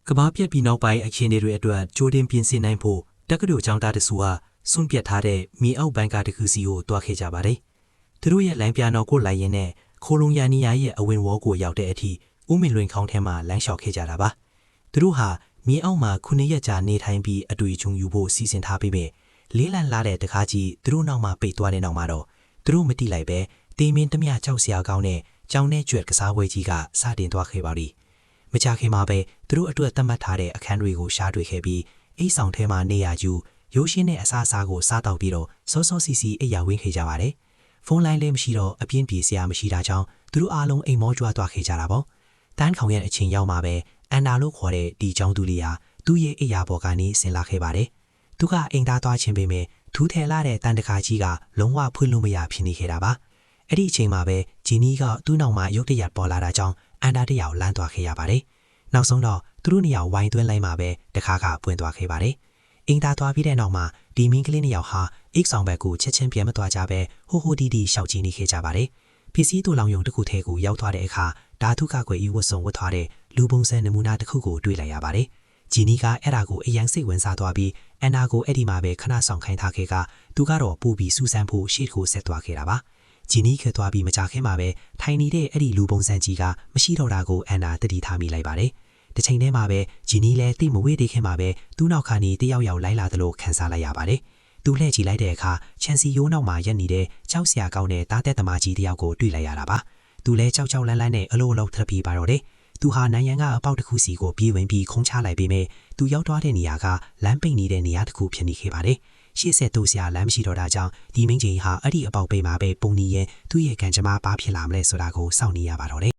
ကဘာပြက်ပြီးနောက်ပိုင်းအခင်းတွေအတွက်ကြိုးတင်ပြင်ဆင်နိုင်ဖို့တက္ကသိုလ်ကျောင်းသားတစုဟာစွန့်ပစ်ထားတဲ့မြေအောက်ဘန်ကာတခုစီကိုတွားခဲ့ကြပါတယ်။သူတို့ရဲ့လမ်းပြတော်ကိုလိုက်ရင်းနဲ့ခိုလုံရနီယာရဲ့အဝင်ဝေါ်ကိုရောက်တဲ့အထိဦးမင်လွင်ခေါင်းထဲမှာလမ်းလျှောက်ခဲ့ကြတာပါ။သူတို့ဟာမြေအောက်မှာ9ရက်ကြာနေထိုင်ပြီးအတွေ့အကြုံယူဖို့စီစဉ်ထားပြီးမြဲလေးလံလာတဲ့တကားကြီးသူတို့နောက်မှာပိတ်သွားတဲ့နောက်မှာတော့သူတို့မတိလိုက်ပဲတေးမင်းတမျှကြောက်စရာကောင်းတဲ့ကြောင်နဲ့ကျွဲ့ကစားပွဲကြီးကစတင်သွားခဲ့ပါပြီ။မကြခင်မှာပဲသူတို့အတွက်သတ်မှတ်ထားတဲ့အခန်းတွေကိုရှားတွေ့ခဲ့ပြီးအိတ်ဆောင်ထဲမှာနေရယူရိုးရှင်းတဲ့အစားအစာကိုစားတော့ပြီးတော့စောစောစီစီအိပ်ယာဝင်းခဲ့ကြပါတယ်။ဖုန်းလိုင်းလည်းမရှိတော့အပြင်းပြေစရာမရှိတာကြောင့်သူတို့အားလုံးအိမ်မောကြွားသွားခဲ့ကြတာပေါ့။တန်းခေါင်ရဲ့အချိန်ရောက်မှာပဲအန်နာလို့ခေါ်တဲ့ဒီကျောင်းသူလေးဟာသူ့ရဲ့အိပ်ယာပေါ်ကနေဆင်လာခဲ့ပါတယ်။သူကအိမ်သားသွားခြင်းပေမဲ့ထူးထည်လာတဲ့တန်တကာကြီးကလုံးဝဖွင့်လို့မရဖြစ်နေခဲ့တာပါ။အဲ့ဒီအချိန်မှာပဲဂျီနီကသူ့နောက်မှာရုတ်တရက်ပေါ်လာတာကြောင့်အန်နာတယောက်လမ်းသွားခဲ့ရပါတယ်။နောက်ဆုံးတော့သူတို့နှစ်ယောက်ဝိုင်းသွင်းလိုက်မှပဲတခါကပွင့်သွားခဲ့ပါတယ်။အင်သားသွားပြီးတဲ့နောက်မှာဒီမင်းကလေးနှစ်ယောက်ဟာအိတ်ဆောင်ဘက်ကိုချက်ချင်းပြန်မသွားကြပဲဟိုဟိုဒီဒီရှောက်ကြည့်နေခဲ့ကြပါတယ်။ပစ္စည်းတူလောင်ယုံတစ်ခုထဲကိုရောက်သွားတဲ့အခါဓာတုကကွယ်ဤဝတ်စုံဝတ်ထားတဲ့လူပုံစံနမူနာတစ်ခုကိုတွေ့လိုက်ရပါတယ်။ဂျီနီကအဲ့ဒါကိုအယံစိတ်ဝင်စားသွားပြီးအန်နာကိုအဲ့ဒီမှာပဲခဏဆောင်ခိုင်းထားခဲ့ကသူကတော့ပူပြီးစူးစမ်းဖို့ရှေ့ကိုဆက်သွားခဲ့တာပါ။ဂျီနီခဲသွားပြီးမကြခင်မှာပဲထိုင်နေတဲ့အဲ့ဒီလူပုံစံကြီးကမရှိတော့တာကိုအန်နာတတိထားမိလိုက်ပါတယ်။တစ်ချိန်တည်းမှာပဲဂျီနီလည်းတိတ်မဝေးသေးခင်မှာပဲသူ့နောက်ခါနေတယောက်လိုက်လာသလိုခံစားလိုက်ရပါတယ်။သူလှည့်ကြည့်လိုက်တဲ့အခါချန်စီယိုးနောက်မှာရက်နေတဲ့ကြောက်စရာကောင်းတဲ့တားတဲ့သမားကြီးတယောက်ကိုတွေ့လိုက်ရတာပါ။သူလည်းကြောက်လန့်နဲ့အလိုထပ်ပြီးပါတော့တယ်။သူဟာနိုင်ရန်ကအပေါက်တစ်ခုစီကိုပြေးဝင်ပြီးခုံချလိုက်ပေမဲ့သူရောက်သွားတဲ့နေရာကလမ်းပိတ်နေတဲ့နေရာတစ်ခုဖြစ်နေခဲ့ပါတယ်။ရှေ့ဆက်တိုးစရာလမ်းမရှိတော့တာကြောင့်ဒီမင်းကြီးဟာအဲ့ဒီအပေါက်ပိတ်မှာပဲပုံနီရဲ့သူ့ရဲ့ကံကြမ္မာပါဖြစ်လာမလဲဆိုတာကိုစောင့်နေရပါတော့တယ်